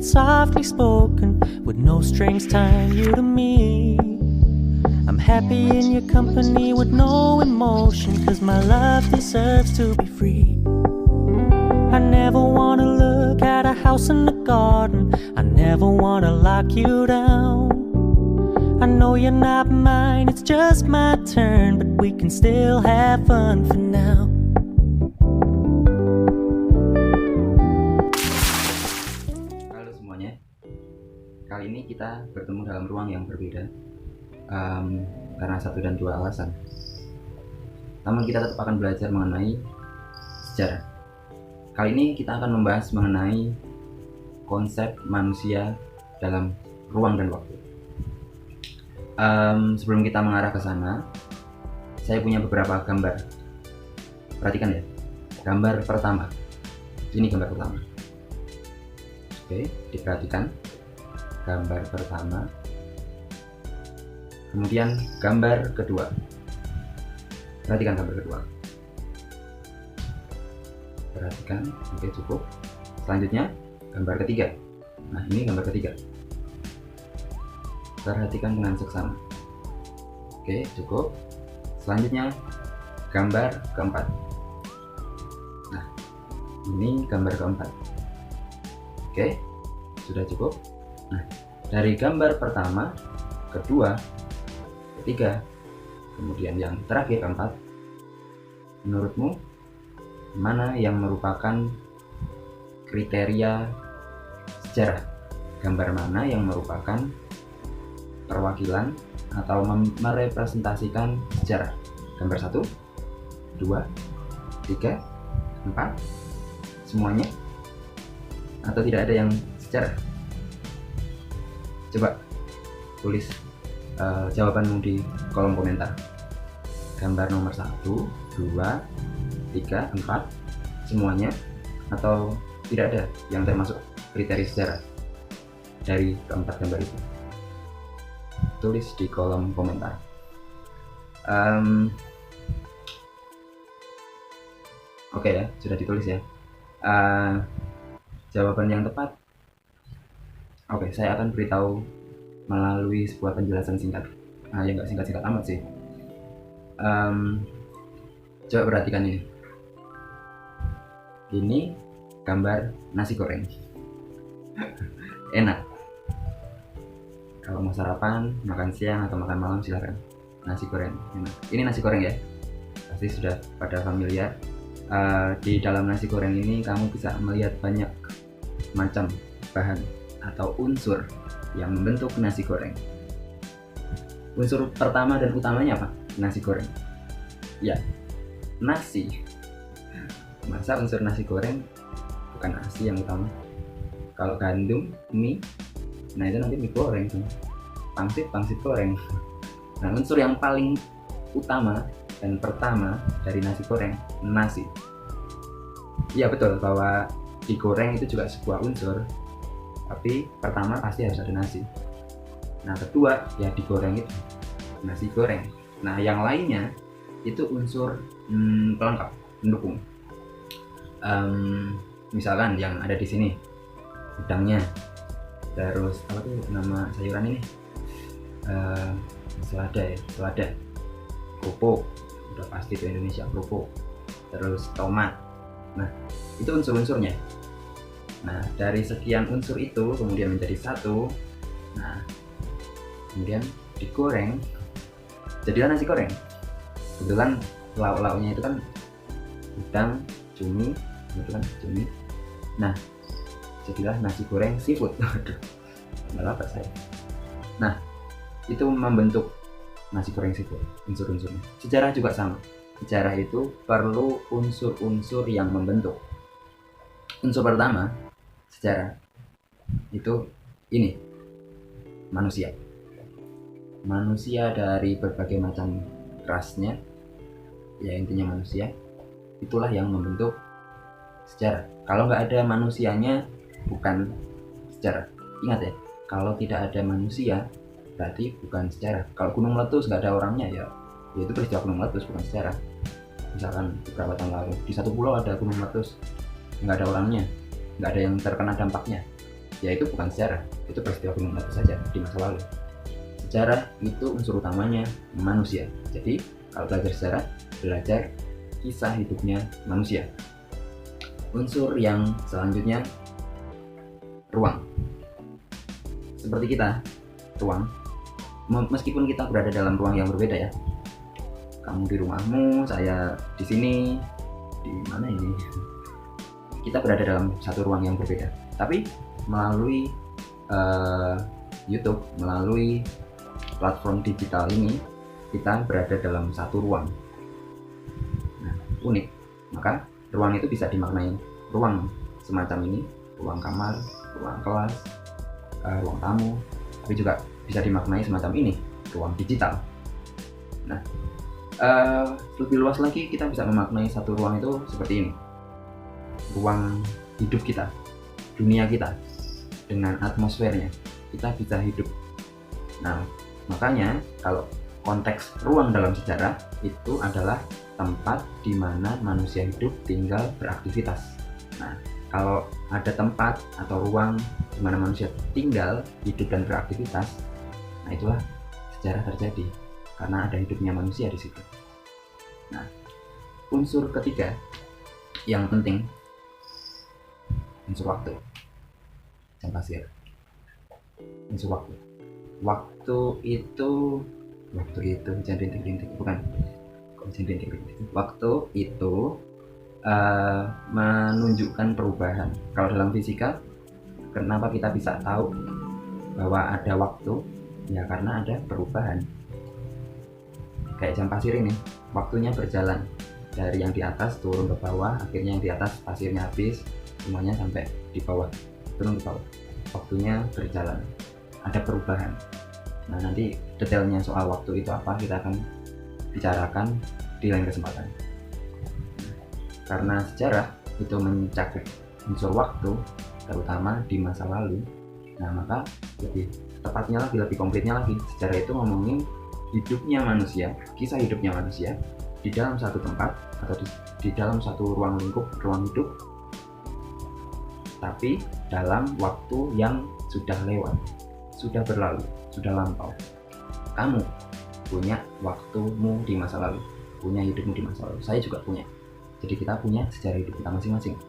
it's softly spoken, with no strings tying you to me. I'm happy in your company with no emotion, 'cause my love deserves to be free. I never wanna look at a house in the garden, I never wanna lock you down. I know you're not mine, it's just my turn, but we can still have fun for now. Halo semuanya, kali ini kita bertemu dalam ruang yang berbeda karena satu dan dua alasan. Namun kita tetap akan belajar mengenai sejarah. Kali ini kita akan membahas mengenai konsep manusia dalam ruang dan waktu. Sebelum kita mengarah ke sana, saya punya beberapa gambar. Perhatikan ya, gambar pertama. Ini gambar pertama. Oke, diperhatikan gambar pertama. Kemudian gambar kedua. Perhatikan gambar kedua. Perhatikan, oke cukup. Selanjutnya gambar ketiga. Nah, ini gambar ketiga. Perhatikan dengan seksama. Oke, cukup. Selanjutnya gambar keempat. Nah, ini gambar keempat. Oke, sudah cukup. Nah, dari gambar pertama, kedua, ketiga, kemudian yang terakhir keempat, menurutmu mana yang merupakan kriteria sejarah? Gambar mana yang merupakan perwakilan atau merepresentasikan sejarah? Gambar 1, 2, 3, 4, semuanya? Atau tidak ada yang sejarah? Coba tulis jawabanmu di kolom komentar. Gambar nomor 1, 2, 3, 4, semuanya? Atau tidak ada yang termasuk kriteria sejarah dari keempat gambar itu? Tulis di kolom komentar. Oke ya, sudah ditulis ya. Jawaban yang tepat, oke, saya akan beritahu melalui sebuah penjelasan singkat. Ya nggak singkat-singkat amat sih. Coba perhatikan ini. Ini gambar nasi goreng. Enak. Kalau mau sarapan, makan siang atau makan malam silakan. Nasi goreng enak. Ini nasi goreng ya. Pasti sudah pada familiar. Di dalam nasi goreng ini kamu bisa melihat banyak macam bahan atau unsur yang membentuk nasi goreng. Unsur pertama dan utamanya apa? Nasi goreng. Ya, nasi. Masa unsur nasi goreng bukan nasi yang utama? Kalau gandum, mie, nah itu nanti mie goreng tuh. Pangsit goreng. Nah, unsur yang paling utama dan pertama dari nasi goreng, nasi. Iya betul bahwa digoreng itu juga sebuah unsur, tapi pertama pasti harus ada nasi. Nah, kedua ya digoreng itu nasi goreng. Nah, yang lainnya itu unsur pelengkap, pendukung. Misalkan yang ada di sini udangnya, terus apa tuh nama sayuran ini, selada, kerupuk, udah pasti di Indonesia kerupuk, terus tomat. Nah, itu unsur-unsurnya. Nah, dari sekian unsur itu kemudian menjadi satu. Nah, kemudian digoreng, jadilah nasi goreng. Kebetulan lauk-lauknya itu kan udang, cumi, itu kan cumi. Nah, jadilah nasi goreng seafood. Aduh, nggak apa saya. Nah, itu membentuk nasi goreng seafood, unsur-unsurnya. Sejarah juga sama. Sejarah itu perlu unsur-unsur yang membentuk. Unsur pertama sejarah itu ini, manusia. Manusia dari berbagai macam rasnya, ya intinya manusia. Itulah yang membentuk sejarah. Kalau nggak ada manusianya, bukan sejarah. Ingat ya, kalau tidak ada manusia berarti bukan sejarah. Kalau gunung meletus nggak ada orangnya, ya itu peristiwa gunung meletus, bukan sejarah. Misalkan beberapa tahun lalu di satu pulau ada gunung meletus, nggak ada orangnya, nggak ada yang terkena dampaknya, ya itu bukan sejarah, itu peristiwa gunung meletus saja di masa lalu. Sejarah itu unsur utamanya manusia. Jadi kalau belajar sejarah, belajar kisah hidupnya manusia. Unsur yang selanjutnya, ruang. Seperti kita, ruang, meskipun kita berada dalam ruang yang berbeda ya, kamu di rumahmu, saya di sini, di mana ini, kita berada dalam satu ruang yang berbeda, tapi melalui YouTube, melalui platform digital ini, kita berada dalam satu ruang. Nah, unik. Maka ruang itu bisa dimaknai ruang semacam ini, ruang kamar, ruang kelas, ruang tamu, tapi juga bisa dimaknai semacam ini, ruang digital. Nah, lebih luas lagi kita bisa memaknai satu ruang itu seperti ini, ruang hidup kita, dunia kita dengan atmosfernya, kita bisa hidup. Nah, makanya kalau konteks ruang dalam sejarah itu adalah tempat di mana manusia hidup, tinggal, beraktivitas. Nah, kalau ada tempat atau ruang di mana manusia tinggal, hidup, dan beraktivitas, nah itulah sejarah terjadi karena ada hidupnya manusia di situ. Nah, unsur ketiga yang penting, unsur waktu. Jam pasir. Unsur waktu. Waktu itu jangan rintik-rintik, bukan. Kok jangan rintik-rintik? Waktu itu menunjukkan perubahan. Kalau dalam fisika, kenapa kita bisa tahu bahwa ada waktu? Ya karena ada perubahan. Kayak jam pasir ini, waktunya berjalan dari yang di atas turun ke bawah, akhirnya yang di atas pasirnya habis, semuanya sampai di bawah, turun ke bawah. Waktunya berjalan, ada perubahan. Nah, nanti detailnya soal waktu itu apa kita akan bicarakan di lain kesempatan. Karena sejarah itu mencakup unsur waktu, terutama di masa lalu. Nah, maka lebih tepatnya lagi, lebih komplitnya lagi, sejarah itu ngomongin hidupnya manusia, kisah hidupnya manusia di dalam satu tempat atau di dalam satu ruang lingkup, ruang hidup, tapi dalam waktu yang sudah lewat, sudah berlalu, sudah lampau. Kamu punya waktumu di masa lalu, punya hidupmu di masa lalu, saya juga punya. Jadi kita punya sejarah hidup kita masing-masing.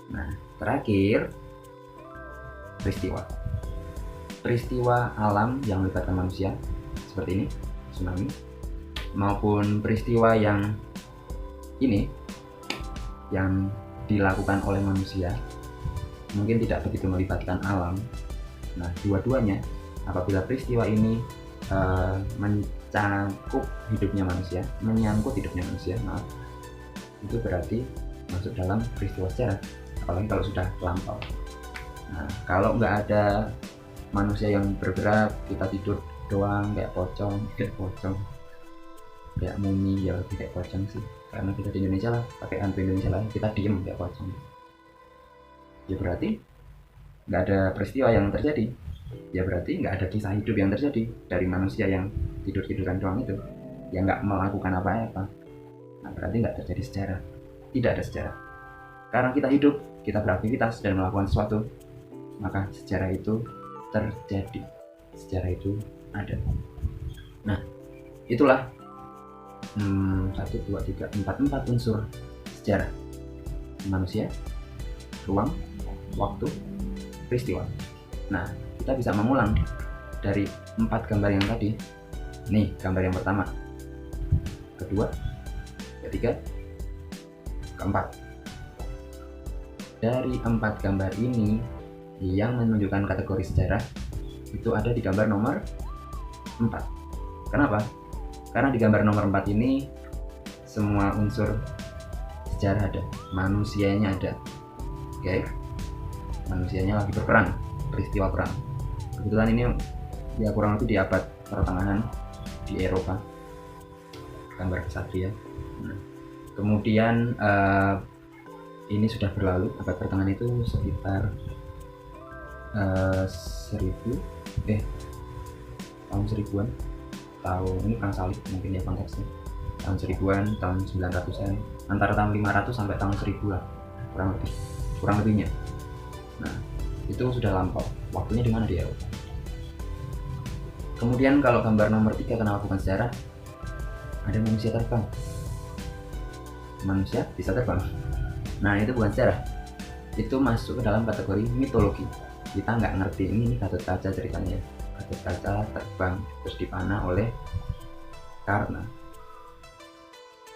Nah, terakhir, peristiwa alam yang melibatkan manusia seperti ini, tsunami, maupun peristiwa yang ini yang dilakukan oleh manusia mungkin tidak begitu melibatkan alam. Nah, dua-duanya, apabila peristiwa ini menyangkut hidupnya manusia, itu berarti masuk dalam peristiwa sejarah, apalagi kalau sudah lampau. Nah, kalau nggak ada manusia yang bergerak, kita tidur doang kayak pocong, kayak mumi, ya lebih kayak pocong sih, karena kita di Indonesia lah, pakai hantu Indonesia lah, kita diem kayak pocong. Ya berarti nggak ada peristiwa yang terjadi, ya berarti nggak ada kisah hidup yang terjadi dari manusia yang tidur-tiduran doang itu, yang nggak melakukan apa-apa. Nah, berarti nggak terjadi sejarah, tidak ada sejarah. Karena kita hidup, kita beraktivitas dan melakukan sesuatu, maka sejarah itu terjadi, sejarah itu ada. Nah, itulah 1, 2, 3, 4 unsur sejarah: manusia, ruang, waktu, peristiwa. Nah, kita bisa mengulang dari 4 gambar yang tadi. Nih, gambar yang pertama, kedua, ketiga, keempat. Dari 4 gambar ini yang menunjukkan kategori sejarah itu ada di gambar nomor 4. Kenapa? Karena di gambar nomor 4 ini semua unsur sejarah ada, manusianya ada. Oke, manusianya lagi berperang, peristiwa perang. Kebetulan ini ya kurang lebih di abad pertengahan di Eropa, gambar kesatria. Nah, kemudian ini sudah berlalu, abad pertengahan itu sekitar tahun 1000-an, tahun ini perang salib mungkin ya konteksnya, tahun 1000-an, tahun 900-an, antara tahun 500 sampai tahun 1000 lah kurang lebihnya. Nah, itu sudah lampau, waktunya di mana di Eropa. Kemudian kalau gambar nomor 3, kenapa bukan sejarah? Ada manusia terbang. Manusia bisa terbang. Nah, itu bukan sejarah. Itu masuk ke dalam kategori mitologi. Kita nggak ngerti ini Gatot Kaca ceritanya. Gatot Kaca terbang terus dipanah oleh karena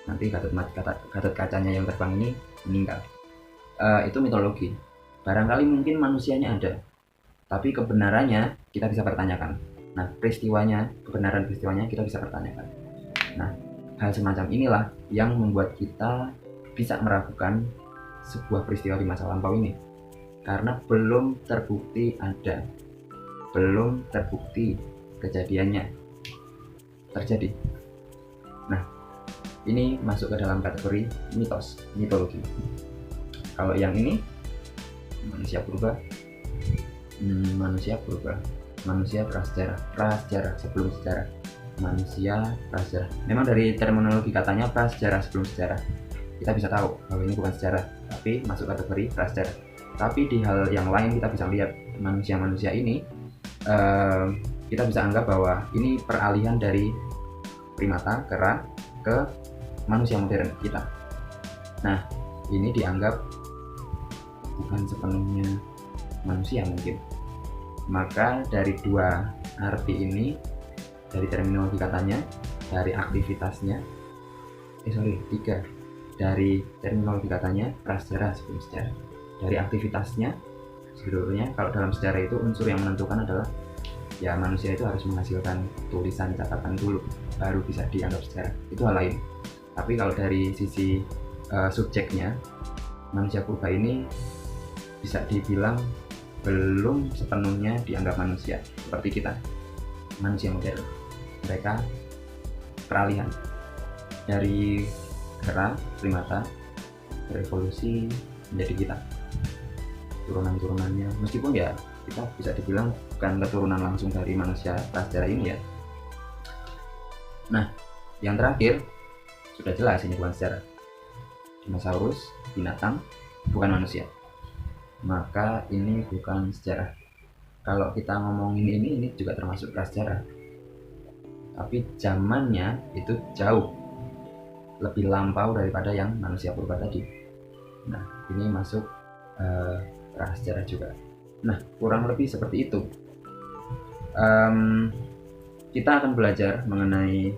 nanti Gatot Kacanya yang terbang ini meninggal. Itu mitologi. Barangkali mungkin manusianya ada, tapi kebenarannya kita bisa pertanyakan. Nah, kebenaran peristiwanya kita bisa pertanyakan. Nah, hal semacam inilah yang membuat kita bisa meragukan sebuah peristiwa di masa lampau ini, karena belum terbukti ada, belum terbukti kejadiannya terjadi. Nah, ini masuk ke dalam kategori mitos, mitologi. Kalau yang ini manusia purba, manusia prasejarah sebelum sejarah, manusia prasejarah. Memang dari terminologi katanya prasejarah sebelum sejarah, kita bisa tahu bahwa ini bukan sejarah, tapi masuk kategori prasejarah. Tapi di hal yang lain kita bisa lihat manusia ini, kita bisa anggap bahwa ini peralihan dari primata, kera, ke manusia modern kita. Nah, ini dianggap bukan sepenuhnya manusia mungkin. Maka dari dua arti ini, dari terminologi katanya, dari aktivitasnya, tiga, dari terminologi katanya prasejarah sebelum sejarah, dari aktivitasnya sebetulnya kalau dalam sejarah itu unsur yang menentukan adalah ya manusia itu harus menghasilkan tulisan catatan dulu baru bisa dianggap sejarah, itu hal lain. Tapi kalau dari sisi subjeknya, manusia purba ini bisa dibilang belum sepenuhnya dianggap manusia seperti kita, manusia modern. Mereka peralihan dari kera, primata, berevolusi menjadi kita, turunan-turunannya. Meskipun ya kita bisa dibilang bukan keturunan langsung dari manusia prasejarah ini ya. Nah, yang terakhir sudah jelas ini bukan sejarah. Dinosaurus, binatang, bukan manusia. Maka ini bukan sejarah. Kalau kita ngomongin ini juga termasuk prasejarah, tapi zamannya itu jauh lebih lampau daripada yang manusia purba tadi. Nah, ini masuk prasejarah juga. Nah, kurang lebih seperti itu. Kita akan belajar mengenai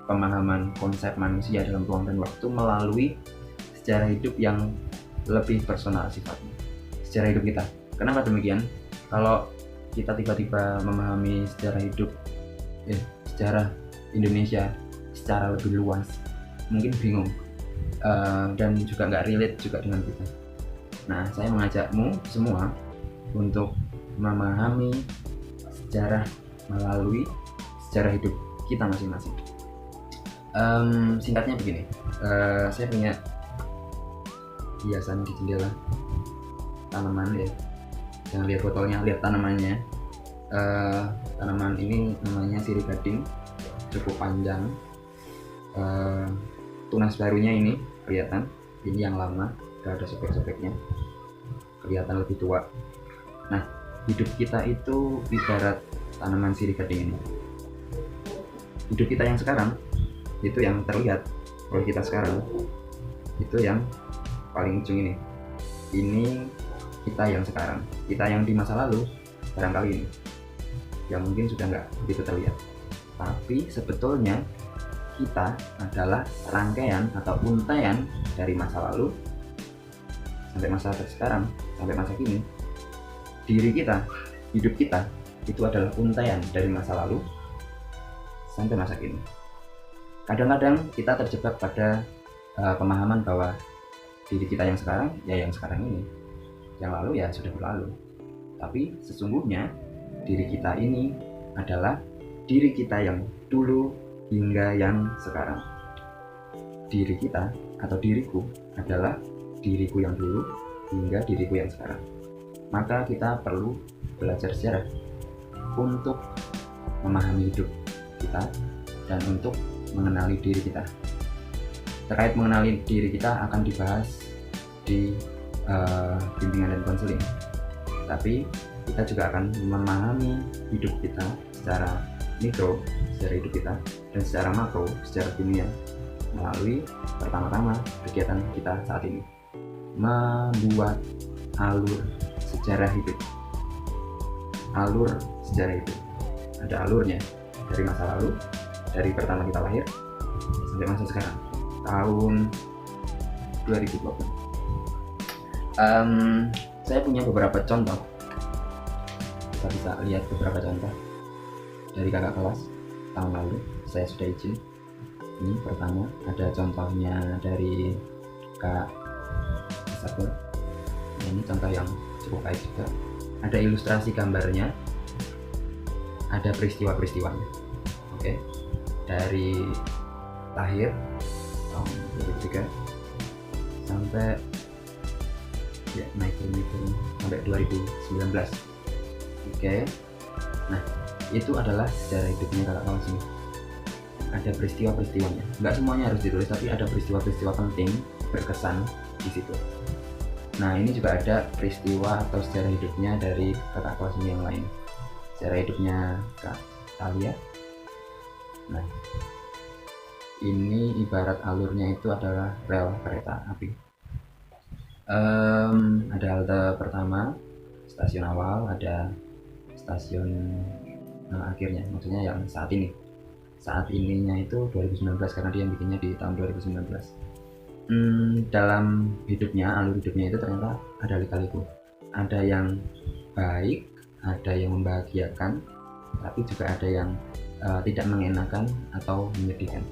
pemahaman konsep manusia dalam ruang dan waktu melalui sejarah hidup yang lebih personal sifatnya, sejarah hidup kita. Kenapa demikian? Kalau kita tiba-tiba memahami sejarah hidup, sejarah Indonesia secara lebih luas, mungkin bingung dan juga nggak relate juga dengan kita. Nah, saya mengajakmu semua untuk memahami sejarah melalui sejarah hidup kita masing-masing. Singkatnya begini, saya punya hiasan di jendela, tanaman ya, jangan lihat botolnya, lihat tanamannya. Tanaman ini namanya sirih gading, cukup panjang. Tunas barunya ini kelihatan, ini yang lama, gak ada sobek-sobeknya, kelihatan lebih tua. Nah, hidup kita itu ibarat tanaman sirih gading ini. Hidup kita yang sekarang itu yang terlihat oleh kita sekarang, itu yang paling ujung ini. Ini kita yang sekarang, kita yang di masa lalu barangkali ini yang mungkin sudah nggak begitu terlihat. Tapi sebetulnya kita adalah rangkaian atau untaian dari masa lalu sampai masa sekarang, sampai masa kini. Diri kita, hidup kita itu adalah untaian dari masa lalu sampai masa kini. Kadang-kadang kita terjebak pada pemahaman bahwa diri kita yang sekarang ya yang sekarang ini, yang lalu ya sudah berlalu. Tapi sesungguhnya diri kita ini adalah diri kita yang dulu hingga yang sekarang. Diri kita atau diriku adalah diriku yang dulu hingga diriku yang sekarang. Maka kita perlu belajar sejarah untuk memahami hidup kita dan untuk mengenali diri kita. Terkait mengenali diri kita akan dibahas di bimbingan dan konseling. tapi kita juga akan memahami hidup kita secara mikro, secara hidup kita, dan secara makro, secara dunia, melalui pertama-tama kegiatan kita saat ini, membuat alur sejarah hidup. Alur sejarah hidup, ada alurnya dari masa lalu, dari pertama kita lahir sampai masa sekarang, tahun 2020. Saya punya beberapa contoh. Kita bisa lihat beberapa contoh dari kakak kelas tahun lalu. Saya sudah izin. Ini pertama, ada contohnya dari Kak Isabel. Ini contoh yang cukup baik juga. Ada ilustrasi gambarnya, ada peristiwa-peristiwanya. Oke, dari lahir tahun 2003 sampai ya naik sampai 2019. Oke, nah itu adalah sejarah hidupnya kakak kelas ini. Ada peristiwa-peristiwanya, nggak semuanya harus ditulis, tapi ada peristiwa-peristiwa penting berkesan di situ. Nah, ini juga ada peristiwa atau sejarah hidupnya dari kakak kelas ini yang lain. Sejarah hidupnya Kak Talia. Nah, ini ibarat alurnya itu adalah rel kereta api. Ada halte pertama, stasiun awal, ada stasiun akhirnya, maksudnya yang saat ini. Saat ininya itu 2019 karena dia bikinnya di tahun 2019. Dalam hidupnya, alur hidupnya itu ternyata ada lika-liku. Ada yang baik, ada yang membahagiakan, tapi juga ada yang tidak mengenakan atau menyedihkan.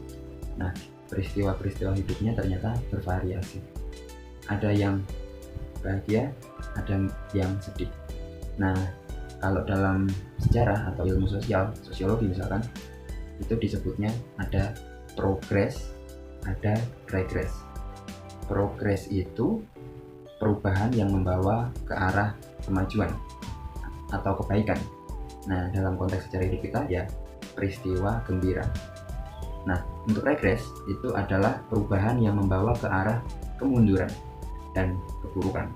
Nah, peristiwa-peristiwa hidupnya ternyata bervariasi. Ada yang bahagia, ada yang sedih. Nah, kalau dalam sejarah atau ilmu sosial, sosiologi misalkan, itu disebutnya ada progres, ada regres. Progres itu perubahan yang membawa ke arah kemajuan atau kebaikan. Nah, dalam konteks sejarah hidup kita ya peristiwa gembira. Nah, untuk regres itu adalah perubahan yang membawa ke arah kemunduran dan keburukan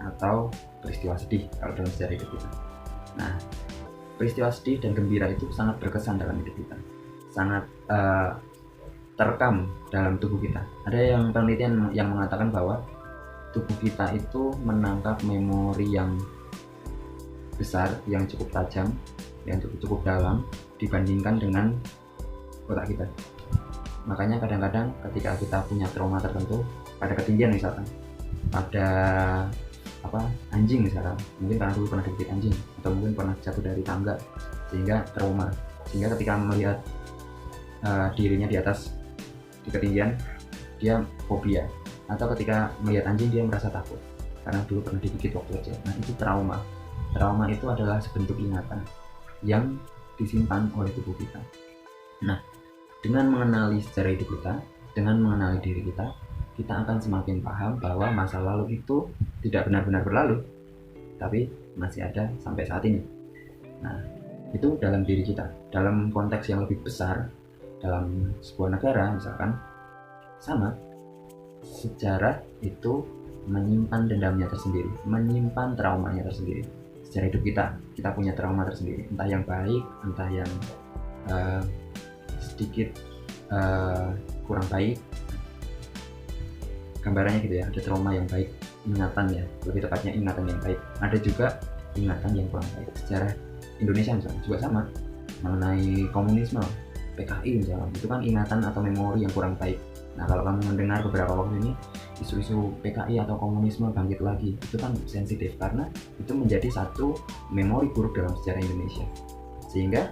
atau peristiwa sedih kalau dalam sejarah hidup kita. Nah, peristiwa sedih dan gembira itu sangat berkesan dalam hidup kita, sangat terekam dalam tubuh kita. Ada yang penelitian yang mengatakan bahwa tubuh kita itu menangkap memori yang besar, yang cukup tajam, yang cukup dalam dibandingkan dengan otak kita. Makanya kadang-kadang ketika kita punya trauma tertentu, pada ketinggian misalkan, pada anjing misalkan, mungkin karena dulu pernah digigit anjing atau mungkin pernah jatuh dari tangga sehingga trauma, sehingga ketika melihat dirinya di atas di ketinggian dia fobia, atau ketika melihat anjing dia merasa takut karena dulu pernah digigit waktu kecil. Nah, itu trauma. Trauma itu adalah sebentuk ingatan yang disimpan oleh tubuh kita. Nah, dengan mengenali sejarah hidup kita, dengan mengenali diri kita, kita akan semakin paham bahwa masa lalu itu tidak benar-benar berlalu, tapi masih ada sampai saat ini. Nah, itu dalam diri kita. Dalam konteks yang lebih besar, dalam sebuah negara misalkan, sama, sejarah itu menyimpan dendamnya tersendiri, menyimpan traumanya tersendiri. Sejarah hidup kita punya trauma tersendiri, entah yang baik, entah yang sedikit kurang baik. Gambarannya gitu ya, ada trauma yang baik, ingatan ya, lebih tepatnya ingatan yang baik. Ada juga ingatan yang kurang baik. Sejarah Indonesia misalnya juga sama, mengenai komunisme, PKI misalnya, itu kan ingatan atau memori yang kurang baik. Nah, kalau kamu mendengar beberapa waktu ini isu-isu PKI atau komunisme bangkit lagi, itu kan sensitif karena itu menjadi satu memori buruk dalam sejarah Indonesia, sehingga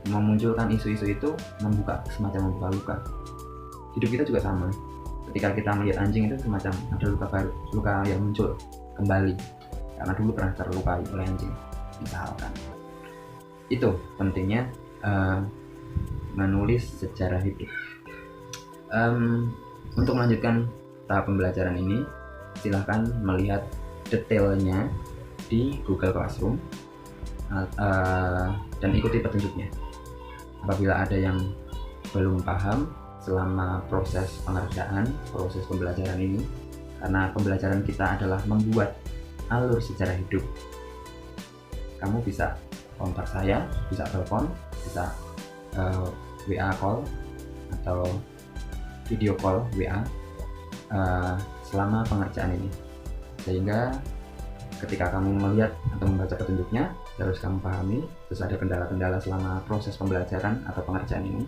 memunculkan isu-isu itu semacam membuka luka. Hidup kita juga sama. Ketika kita melihat anjing itu semacam ada luka yang muncul kembali karena dulu pernah terlukai oleh anjing misalkan. Itu pentingnya menulis sejarah hidup. Untuk melanjutkan tahap pembelajaran ini, silahkan melihat detailnya di Google Classroom dan ikuti petunjuknya. Apabila ada yang belum paham selama proses pengerjaan, proses pembelajaran ini, karena pembelajaran kita adalah membuat alur sejarah hidup. Kamu bisa kontak saya, bisa telepon, bisa WA call atau video call WA selama pengerjaan ini, sehingga ketika kamu melihat atau membaca petunjuknya, terus kamu pahami, terus ada kendala-kendala selama proses pembelajaran atau pengerjaan ini,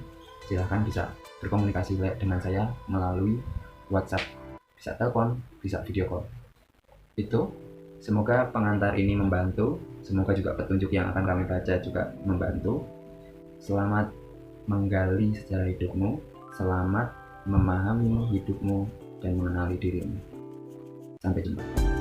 silahkan bisa berkomunikasi dengan saya melalui WhatsApp, bisa telepon, bisa video call. Itu, semoga pengantar ini membantu, semoga juga petunjuk yang akan kami baca juga membantu. Selamat menggali sejarah hidupmu, selamat memahami hidupmu dan mengenali dirimu. Sampai jumpa.